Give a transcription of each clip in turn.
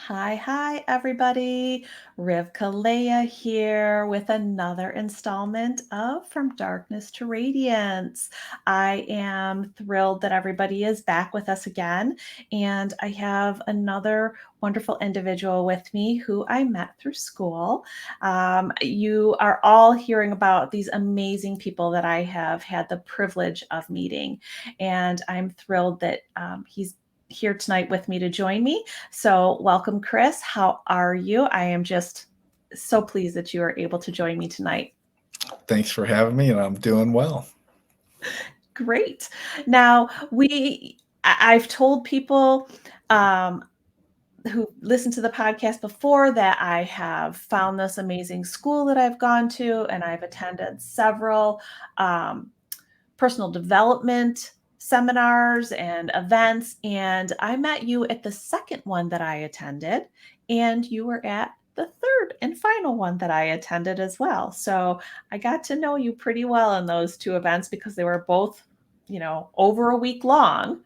Hi, everybody. Rivka Leah here with another installment of From Darkness to Radiance. I am thrilled that everybody is back with us again, and I have another wonderful individual with me who I met through school. You are all hearing about these amazing people that I have had the privilege of meeting, and I'm thrilled that he's here tonight with me to join me. So, welcome, Chris. How are you? I am just so pleased that you are able to join me tonight. Thanks for having me, and I'm doing well. Great. Now, I've told people um, who listened to the podcast before that I have found this amazing school that I've gone to, and I've attended several um, personal development seminars and events. And I met you at the second one that I attended, and you were at the third and final one that I attended as well. So I got to know you pretty well in those two events because they were both, over a week long.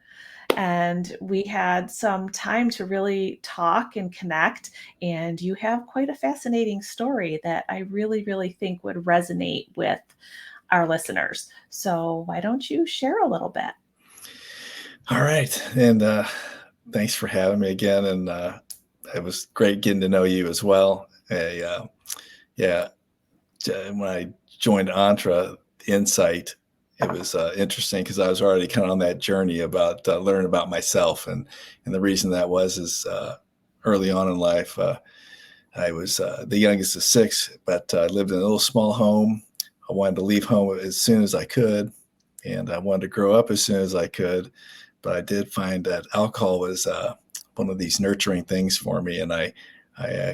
And we had some time to really talk and connect. And you have quite a fascinating story that I really, really think would resonate with our listeners. So, why don't you share a little bit? All right, and thanks for having me again. And it was great getting to know you as well. Yeah, when I joined Entra Insight, it was interesting because I was already kind of on that journey about learning about myself, and the reason that was is early on in life, I was the youngest of six, but I lived in a little small home. I wanted to leave home as soon as I could, and I wanted to grow up as soon as I could. But I did find that alcohol was one of these nurturing things for me, and I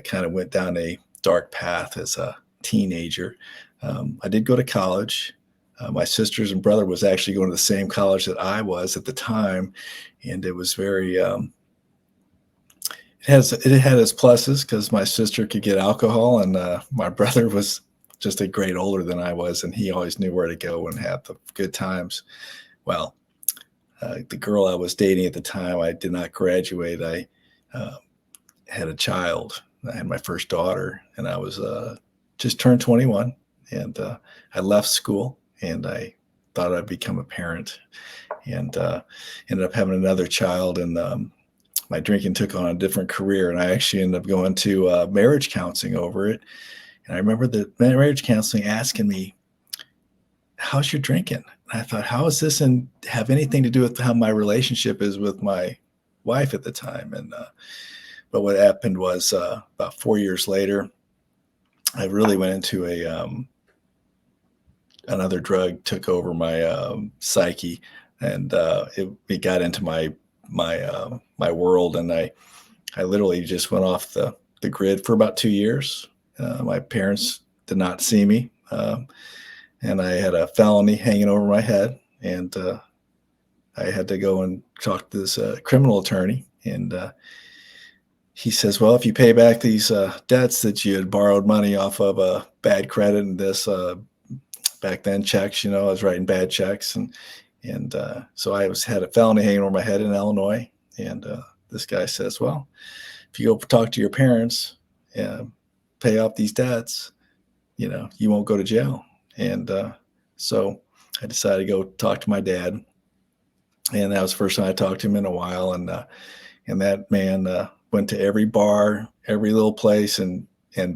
kind of went down a dark path as a teenager. I did go to college. My sisters and brother was actually going to the same college that I was at the time, and it was very it had its pluses because my sister could get alcohol, and my brother was just a grade older than I was, and he always knew where to go and have the good times. Well, the girl I was dating at the time, I did not graduate. I had a child. I had my first daughter, and I was just turned 21, and I left school, and I thought I'd become a parent, and ended up having another child, and my drinking took on a different career, and I actually ended up going to marriage counseling over it. And I remember the marriage counseling asking me, "How's your drinking?" And I thought, "How does this and have anything to do with how my relationship is with my wife at the time?" And but what happened was about 4 years later, I really went into a another drug took over my psyche, and it got into my world, and I literally just went off the grid for about 2 years. My parents did not see me, and I had a felony hanging over my head, and I had to go and talk to this criminal attorney, and he says, "Well, if you pay back these debts that you had borrowed money off of a bad credit and this back then checks, I was writing bad checks, and so I had a felony hanging over my head in Illinois, and this guy says, well, if you go talk to your parents and pay off these debts, you won't go to jail." And so I decided to go talk to my dad, and that was the first time I talked to him in a while. And that man went to every bar, every little place, and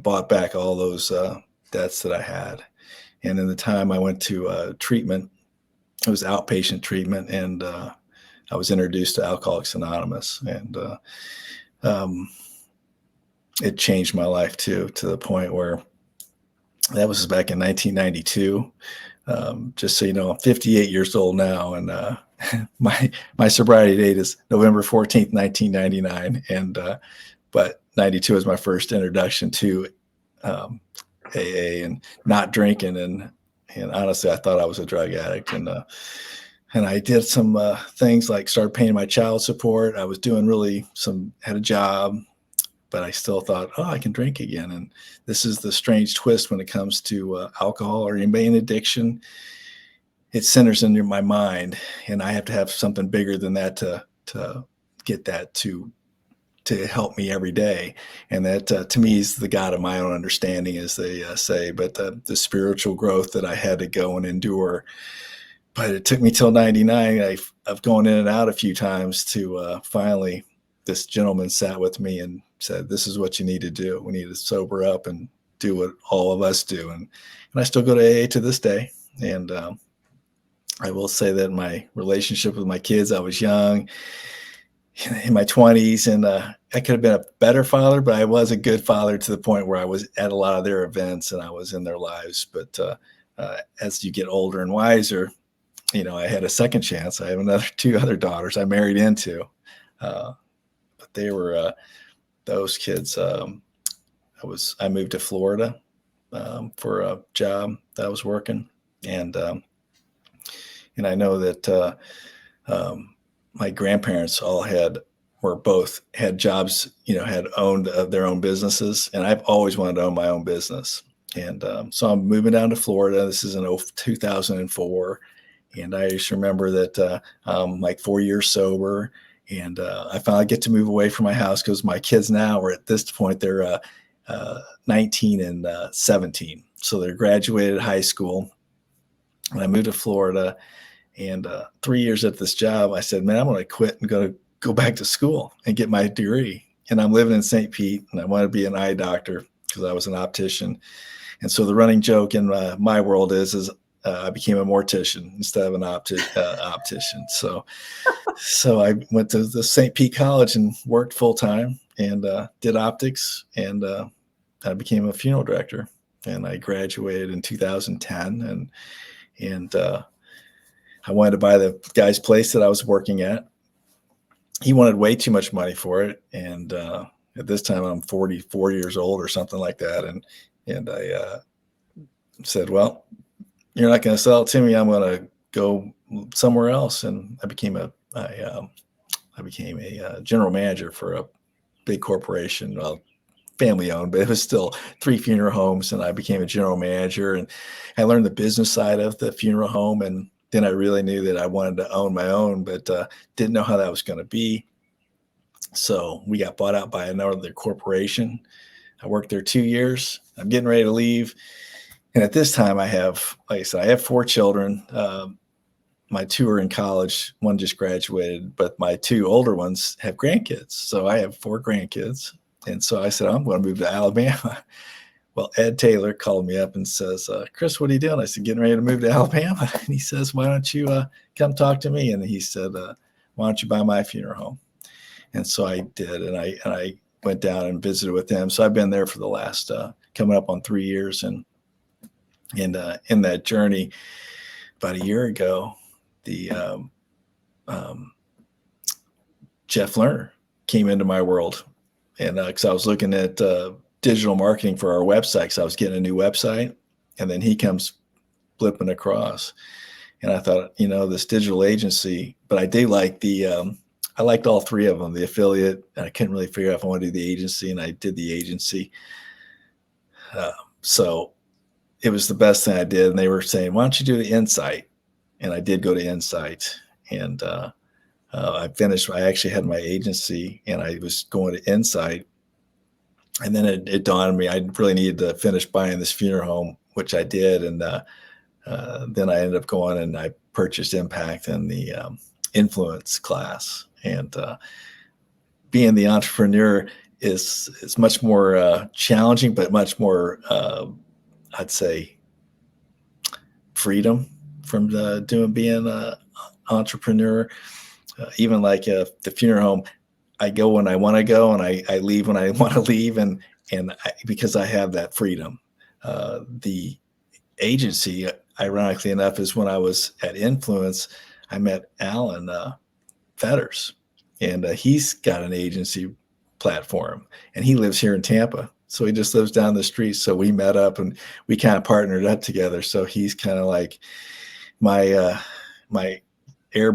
bought back all those debts that I had. And in the time I went to treatment, it was outpatient treatment, and I was introduced to Alcoholics Anonymous, and um, it changed my life too, to the point where that was back in 1992. Just so you know, I'm 58 years old now, and my sobriety date is November 14th, 1999, and but 92 was my first introduction to AA and not drinking, and honestly, I thought I was a drug addict, and I did some things like started paying my child support. I was doing had a job, but I still thought, oh, I can drink again. And this is the strange twist when it comes to alcohol or any addiction. It centers in my mind, and I have to have something bigger than that to get that to to help me every day. And that to me is the God of my own understanding, as they say. But the spiritual growth that I had to go and endure. But it took me till 99. I've gone in and out a few times to finally, this gentleman sat with me and said, "This is what you need to do. We need to sober up and do what all of us do." And I still go to AA to this day. And I will say that my relationship with my kids, I was young, in my 20s, and I could have been a better father, but I was a good father to the point where I was at a lot of their events and I was in their lives. But as you get older and wiser, I had a second chance. I have two other daughters I married into, but they were those kids. I moved to Florida for a job that I was working, and I know that my grandparents both had jobs, had owned their own businesses, and I've always wanted to own my own business. And so I'm moving down to Florida. This is in 2004. And I just remember that I'm like 4 years sober, and I finally get to move away from my house because my kids now are at this point, they're 19 and 17. So they're graduated high school. And I moved to Florida, and 3 years at this job, I said, man, I'm going to quit and go back to school and get my degree. And I'm living in St. Pete, and I want to be an eye doctor because I was an optician. And so the running joke in my world is I became a mortician instead of an optician. So I went to the St. Pete College and worked full time and did optics, and I became a funeral director. And I graduated in 2010, and I wanted to buy the guy's place that I was working at. He wanted way too much money for it, and at this time I'm 44 years old or something like that, and I said, well, you're not going to sell it to me. I'm going to go somewhere else. And I became a general manager for a big corporation, well, family owned, but it was still 3 funeral homes. And I became a general manager, and I learned the business side of the funeral home. And then I really knew that I wanted to own my own, but didn't know how that was going to be. So we got bought out by another corporation. I worked there 2 years. I'm getting ready to leave. And at this time, I have 4 children. My 2 are in college. 1 just graduated, but my 2 older ones have grandkids. So I have 4 grandkids. And so I said, I'm going to move to Alabama. Well, Ed Taylor called me up and says, Chris, what are you doing? I said, getting ready to move to Alabama. And he says, why don't you come talk to me? And he said, why don't you buy my funeral home? And so I did. And I went down and visited with him. So I've been there for the last coming up on 3 years. And in that journey, about a year ago, the Jeff Lerner came into my world, and because I was looking at digital marketing for our website, so I was getting a new website, and then he comes flipping across, and I thought, this digital agency, but I did like I liked all 3 of them, the affiliate, and I couldn't really figure out if I wanted to do the agency, and I did the agency. So it was the best thing I did. And they were saying, why don't you do the Insight? And I did go to Insight, and I finished. I actually had my agency, and I was going to Insight. And then it dawned on me, I really needed to finish buying this funeral home, which I did. And then I ended up going and I purchased Impact and the Influence class. And being the entrepreneur is much more challenging, but much more I'd say freedom from being an entrepreneur. Even like the funeral home, I go when I want to go, and I leave when I want to leave, and because I have that freedom. The agency, ironically enough, is when I was at Influence, I met Alan Fetters, and he's got an agency platform, and he lives here in Tampa. So he just lives down the street. So we met up and we kind of partnered up together. So he's kind of like my air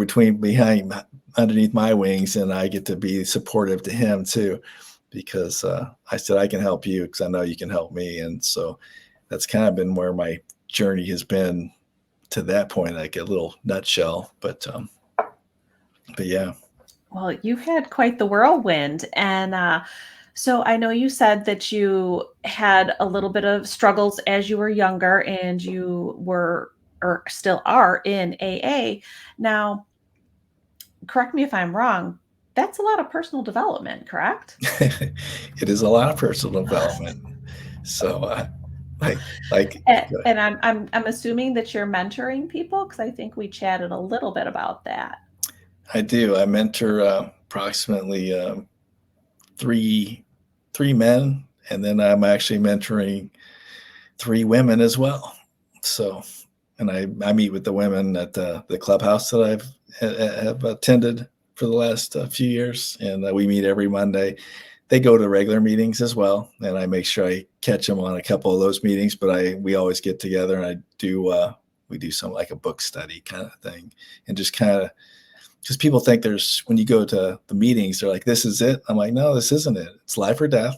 underneath my wings, and I get to be supportive to him too, because I said, I can help you because I know you can help me. And so that's kind of been where my journey has been to that point, like a little nutshell. But yeah. Well, you've had quite the whirlwind. And so I know you said that you had a little bit of struggles as you were younger and you were or still are in AA. Now, correct me if I'm wrong, that's a lot of personal development, correct? It is a lot of personal development. So, like, like, And I'm assuming that you're mentoring people because I think we chatted a little bit about that. I do. I mentor approximately three three men, and then I'm actually mentoring three women as well. So, and I meet with the women at the clubhouse that have attended for the last few years, and we meet every Monday. They go to regular meetings as well, and I make sure I catch them on a couple of those meetings. But we always get together and I do we do some like a book study kind of thing, and just kind of because people think there's when you go to the meetings, they're like, this is it. I'm like, no, this isn't it. It's life or death.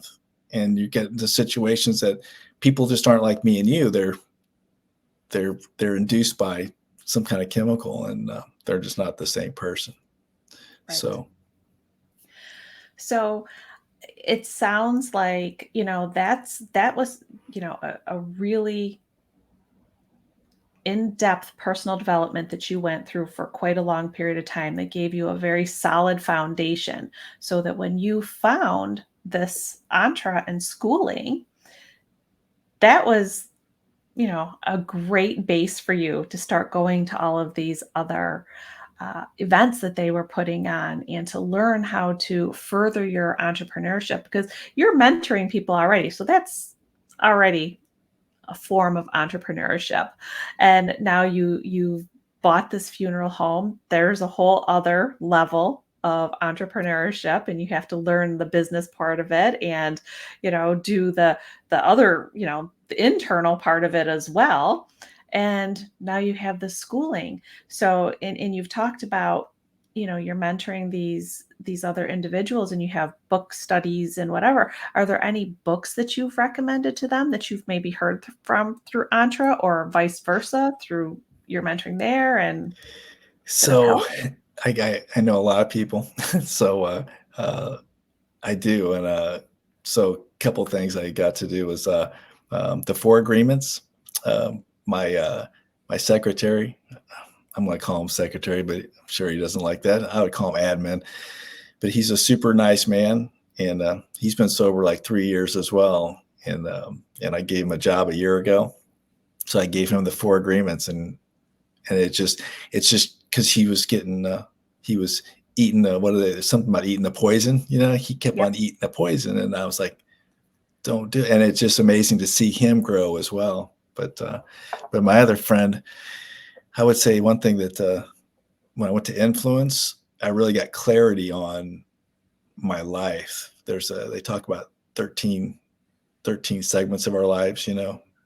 And you get into situations that people just aren't like me and you. They're induced by some kind of chemical, and they're just not the same person. Right. So So it sounds like, that was, a really in-depth personal development that you went through for quite a long period of time that gave you a very solid foundation so that when you found this entre and schooling, that was, a great base for you to start going to all of these other events that they were putting on and to learn how to further your entrepreneurship because you're mentoring people already. So that's already a form of entrepreneurship. And now you've bought this funeral home. There's a whole other level of entrepreneurship and you have to learn the business part of it and do the other the internal part of it as well. And now you have the schooling. So and you've talked about you're mentoring these other individuals and you have book studies and whatever. Are there any books that you've recommended to them that you've maybe heard from through Entra or vice versa through your mentoring there and that have so helped? I know a lot of people. So uh, I do, and so a couple things I got to do was the four agreements. My secretary, I'm going to call him secretary, but I'm sure he doesn't like that. I would call him admin, but he's a super nice man, and he's been sober like 3 years as well. And I gave him a job a year ago, so I gave him the four agreements, and it's just because he was eating what are they something about eating the poison, he kept on Yep. eating the poison, and I was like, don't do it. And it's just amazing to see him grow as well. But my other friend, I would say one thing that when I went to Influence, I really got clarity on my life. They talk about 13 segments of our lives,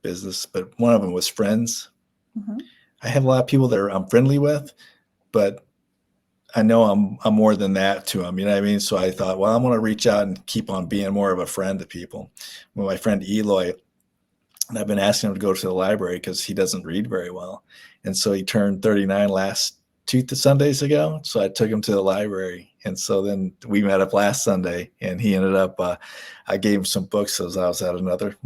business, but one of them was friends. Mhm. I have a lot of people that I'm friendly with, but I know I'm more than that to them. You know what I mean? So I thought, well, I'm going to reach out and keep on being more of a friend to people. Well, my friend Eloy, and I've been asking him to go to the library because he doesn't read very well. And so he turned 39 last two Sundays ago. So I took him to the library. And so then we met up last Sunday, and he ended up, I gave him some books. So I was at another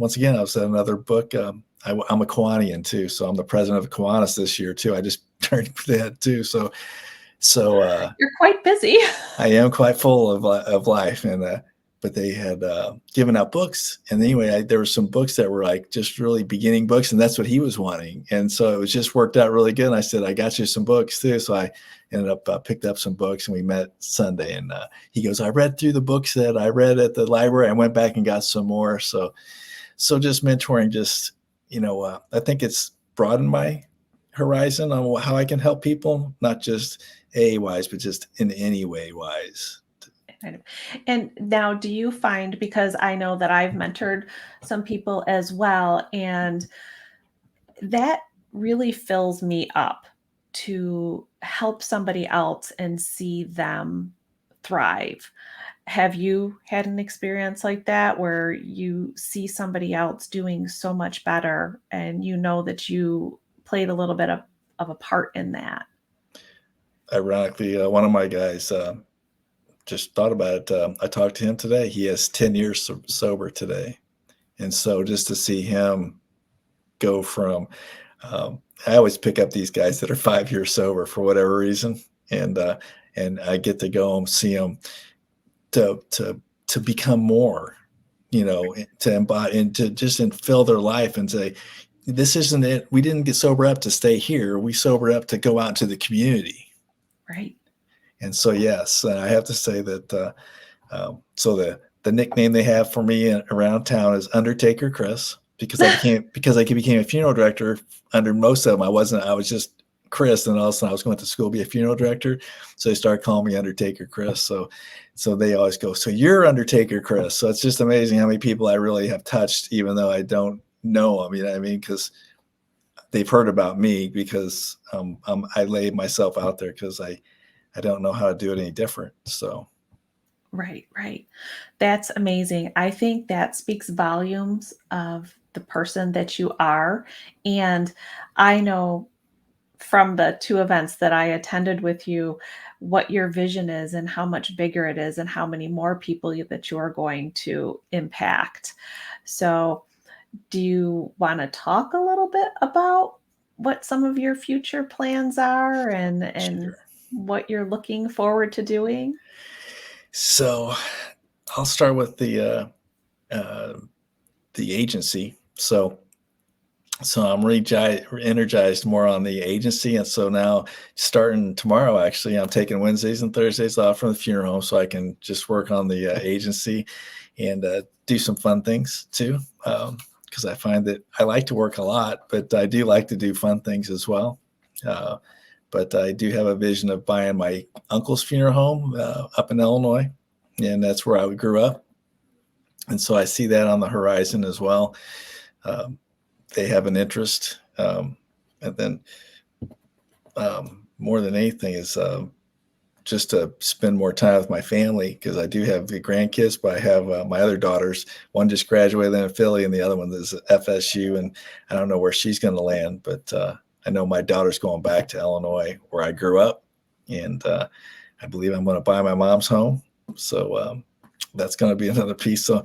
book. I'm a Kiwanian too. So I'm the president of Kiwanis this year too. I just turned that too. So You're quite busy. I am quite full of life, and but they had given out books, and anyway, there were some books that were like just really beginning books, and that's what he was wanting, and so it was just worked out really good. And I said, I got you some books too, so I ended up picked up some books, and we met Sunday, and he goes, I read through the books that I read at the library. I went back and got some more, so just mentoring, just I think it's broadened my horizon on how I can help people, not just a wise, but just in any way wise. Kind of. And now, do you find, because I know that I've mentored some people as well, and that really fills me up to help somebody else and see them thrive. Have you had an experience like that where you see somebody else doing so much better and you know that you played a little bit of a part in that? Ironically, one of my guys, just thought about it. I talked to him today. He has 10 years sober today. And so just to see him go from, I always pick up these guys that are 5 years sober for whatever reason. And, uh, and I get to go and see them to become more, to embody and to just fill their life and say, this isn't it. We didn't get sober up to stay here. We sobered up to go out into the community. Right. And so, yes, I have to say that, so the nickname they have for me around town is Undertaker Chris, because I became a funeral director under most of them. I was just Chris, and all of a sudden I was going to school to be a funeral director. So they started calling me Undertaker Chris. So they always go, so you're Undertaker Chris. So it's just amazing how many people I really have touched, even though I don't know them, you know what I mean? Because they've heard about me because I lay myself out there because I don't know how to do it any different. So. Right, right. That's amazing. I think that speaks volumes of the person that you are. And I know from the two events that I attended with you, what your vision is and how much bigger it is and how many more people that you are going to impact. So, do you want to talk a little bit about what some of your future plans are and Sure. what you're looking forward to doing? So I'll start with the agency. So I'm energized more on the agency, and so now starting tomorrow, actually, I'm taking Wednesdays and Thursdays off from the funeral home so I can just work on the agency and do some fun things too. Because I find that I like to work a lot, but I do like to do fun things as well. But I do have a vision of buying my uncle's funeral home up in Illinois, and that's where I grew up. And so I see that on the horizon as well. They have an interest. And then more than anything is just to spend more time with my family, because I do have the grandkids, but I have my other daughters. One just graduated in Philly and the other one is at FSU. And I don't know where she's going to land, but I know my daughter's going back to Illinois where I grew up. And I believe I'm going to buy my mom's home. So that's going to be another piece. So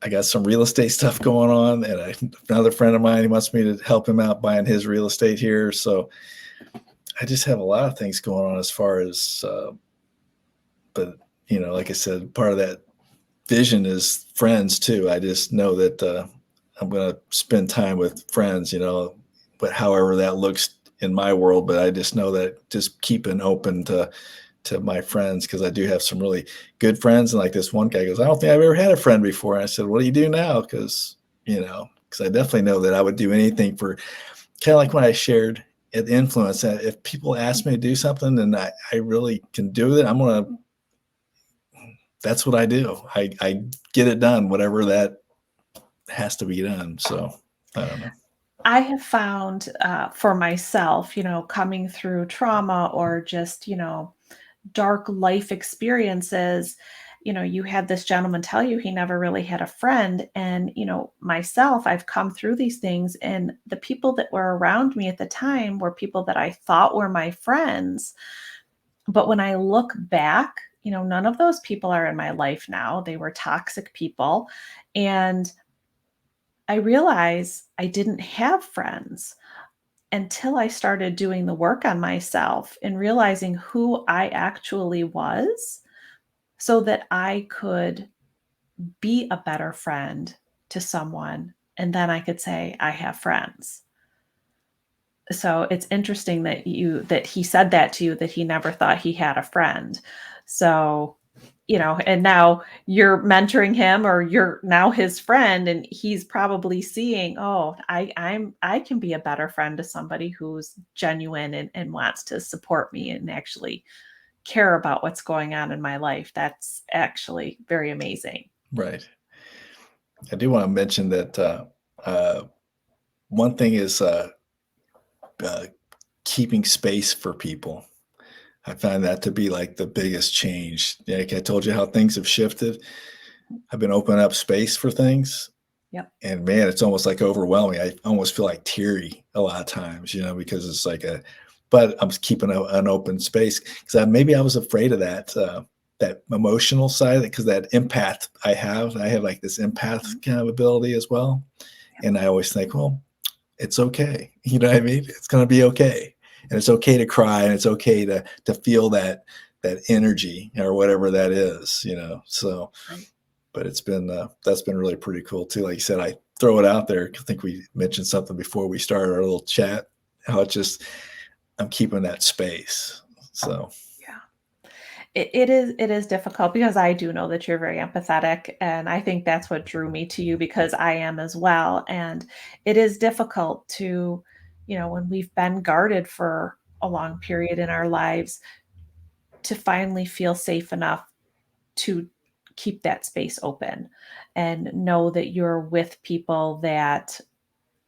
I got some real estate stuff going on, and another friend of mine, he wants me to help him out buying his real estate here. So I just have a lot of things going on as far as, but like I said, part of that vision is friends too. I just know that I'm going to spend time with friends, but however that looks in my world, but I just know that just keeping open to my friends, because I do have some really good friends. And like this one guy goes, I don't think I've ever had a friend before. And I said, what do you do now? Because I definitely know that I would do anything for, kind of like when I shared at the influence, that if people ask me to do something and I really can do it, that's what I do. I get it done, whatever that has to be done. So I don't know. I have found for myself, coming through trauma or just, dark life experiences, you had this gentleman tell you he never really had a friend. And, myself, I've come through these things, and the people that were around me at the time were people that I thought were my friends. But when I look back, none of those people are in my life now. They were toxic people. And I realize I didn't have friends until I started doing the work on myself and realizing who I actually was so that I could be a better friend to someone. And then I could say, I have friends. So it's interesting that he said that to you, that he never thought he had a friend. So, and now you're mentoring him, or you're now his friend, and he's probably seeing, oh, I can be a better friend to somebody who's genuine and wants to support me and actually care about what's going on in my life. That's actually very amazing. Right. I do want to mention that one thing is uh, keeping space for people. I find that to be like the biggest change. Like I told you how things have shifted. I've been opening up space for things. Yep. And man, it's almost like overwhelming. I almost feel like teary a lot of times, because it's like but I'm keeping an open space because maybe I was afraid of that. that emotional side, because that empath I have like this empath Mhm. kind of ability as well. And I always think, well, it's okay. You know what I mean? It's going to be okay. And it's okay to cry, and it's okay to feel that energy or whatever that is, you know. So, Right. but it's been that's been really pretty cool too. Like you said, I throw it out there. I think we mentioned something before we started our little chat. How it just I'm keeping that space. So Yeah. It is difficult because I do know that you're very empathetic, and I think that's what drew me to you because I am as well. And it is difficult to, when we've been guarded for a long period in our lives, to finally feel safe enough to keep that space open and know that you're with people that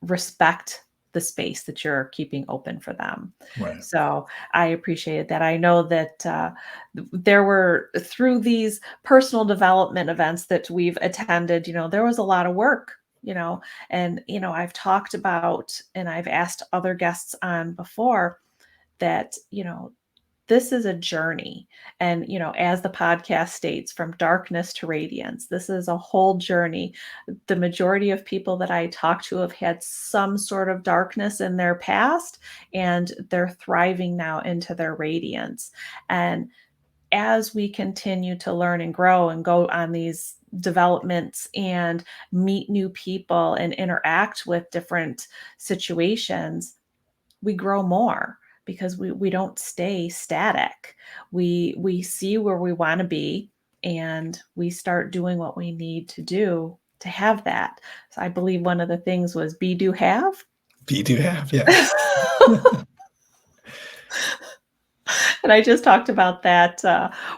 respect the space that you're keeping open for them. right, So I appreciated that. I know that there were, through these personal development events that we've attended, there was a lot of work, and, I've talked about and I've asked other guests on before that, this is a journey. And, as the podcast states, from darkness to radiance, this is a whole journey. The majority of people that I talk to have had some sort of darkness in their past, and they're thriving now into their radiance. And as we continue to learn and grow and go on these developments and meet new people and interact with different situations, we grow more because we don't stay static. We see where we want to be, and we start doing what we need to do to have that. So I believe one of the things was be do have. you do have, yes. And I just talked about that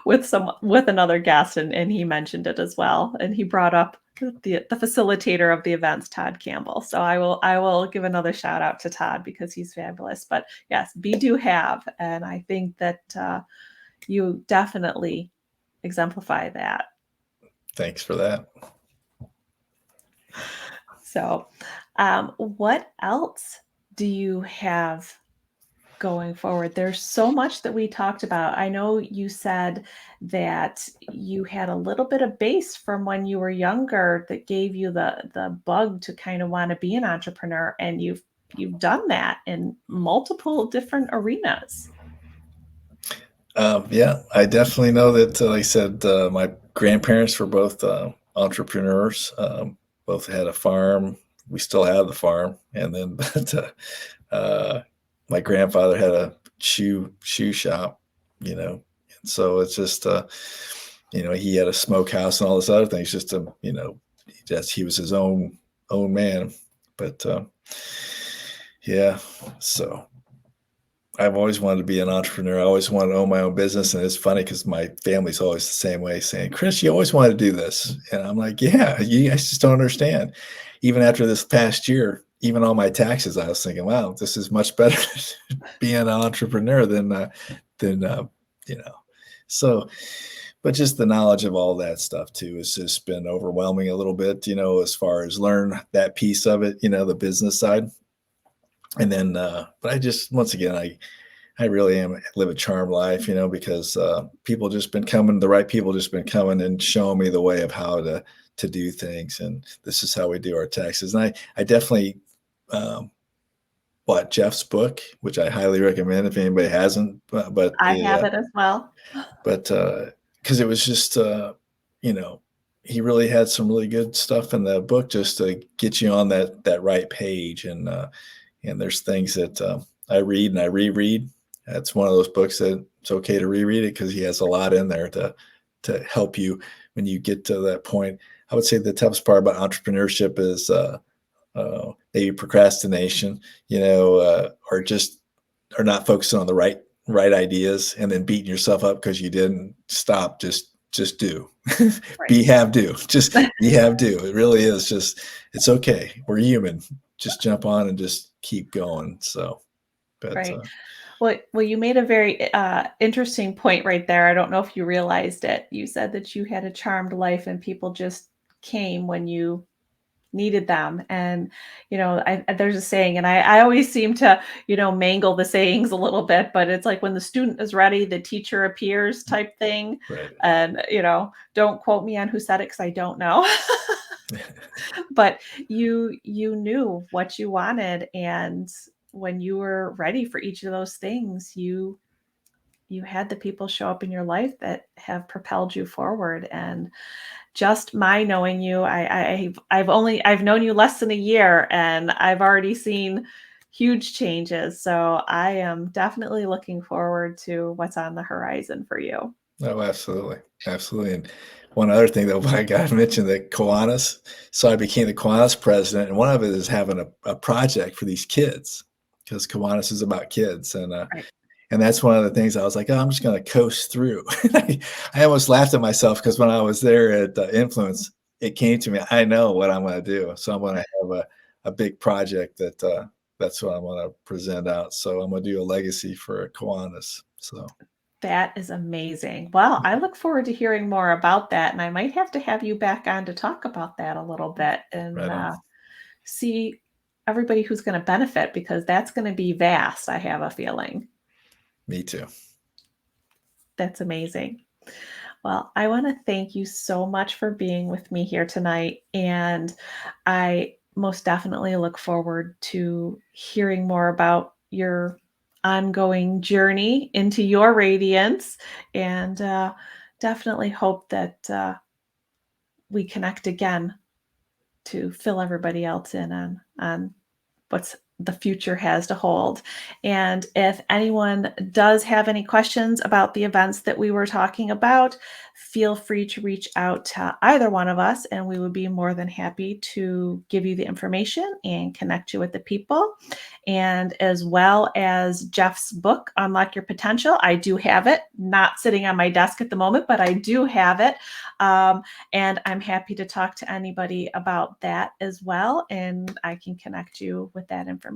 with another guest, and he mentioned it as well. And he brought up the facilitator of the events, Todd Campbell. So I will give another shout out to Todd because he's fabulous. But yes, be do have, and I think that you definitely exemplify that. Thanks for that. So, what else do you have going forward? There's so much that we talked about. I know you said that you had a little bit of base from when you were younger that gave you the bug to kind of want to be an entrepreneur, and you've done that in multiple different arenas. Yeah, I definitely know that. Like I said, my grandparents were both entrepreneurs. Both had a farm. We still have the farm, and then my grandfather had a shoe shop. You know, and so it's just he had a smokehouse and all this other things. Just to he was his own man. But yeah, so I've always wanted to be an entrepreneur. I always wanted to own my own business. And it's funny because my family's always the same way, saying, Chris, you always wanted to do this. And I'm like, yeah, you guys just don't understand. Even after this past year, even on my taxes, I was thinking, wow, this is much better being an entrepreneur than you know. So, but just the knowledge of all that stuff too has just been overwhelming a little bit, as far as learn that piece of it, the business side. And then, but I just, once again, I really am live a charmed life, because the right people just been coming and showing me the way of how to do things, and this is how we do our taxes. And I definitely um, bought Jeff's book, which I highly recommend if anybody hasn't. But I the have it as well. but because it was just you know he really had some really good stuff in the book just to get you on that right page, and there's things that I read and I reread. That's one of those books that it's okay to reread it because he has a lot in there to help you when you get to that point. I would say the toughest part about entrepreneurship is maybe procrastination, or just or not focusing on the right ideas, and then beating yourself up because you didn't stop. Just do. Right. Be have do. Just be have do. It really is just it's okay. We're human. Just jump on and just keep going. So, but Right. Well, you made a very interesting point right there. I don't know if you realized it. You said that you had a charmed life and people just came when you needed them. And, there's a saying, and I always seem to, mangle the sayings a little bit, but it's like when the student is ready, the teacher appears type thing. Right. And, don't quote me on who said it because I don't know. But you knew what you wanted. And when you were ready for each of those things, you had the people show up in your life that have propelled you forward. And just my knowing you, I've known you less than a year, and I've already seen huge changes. So I am definitely looking forward to what's on the horizon for you. Oh, absolutely. Absolutely. And one other thing that I got to mention, the Kiwanis. So I became the Kiwanis president, and one of it is having a project for these kids, because Kiwanis is about kids. Right. And that's one of the things I was like, oh, I'm just going to coast through. I almost laughed at myself because when I was there at Influence, it came to me, I know what I'm going to do. So I'm going to have a big project that's what I'm going to present out. So I'm going to do a legacy for Kiwanis. So That is amazing. Well, I look forward to hearing more about that, and I might have to have you back on to talk about that a little bit and right on. see everybody who's going to benefit, because that's going to be vast, I have a feeling. Me too. That's amazing. Well, I want to thank you so much for being with me here tonight. And I most definitely look forward to hearing more about your ongoing journey into your radiance. And definitely hope that we connect again to fill everybody else in on what's the future has to hold. And if anyone does have any questions about the events that we were talking about, feel free to reach out to either one of us, and we would be more than happy to give you the information and connect you with the people. And as well as Jeff's book, Unlock Your Potential, I do have it, not sitting on my desk at the moment, but I do have it. And I'm happy to talk to anybody about that as well. And I can connect you with that information.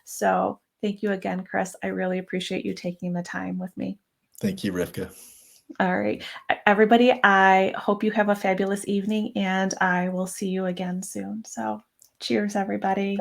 So thank you again, Chris. I really appreciate you taking the time with me. Thank you, Rivka. All right. Everybody, I hope you have a fabulous evening, and I will see you again soon. So cheers, everybody.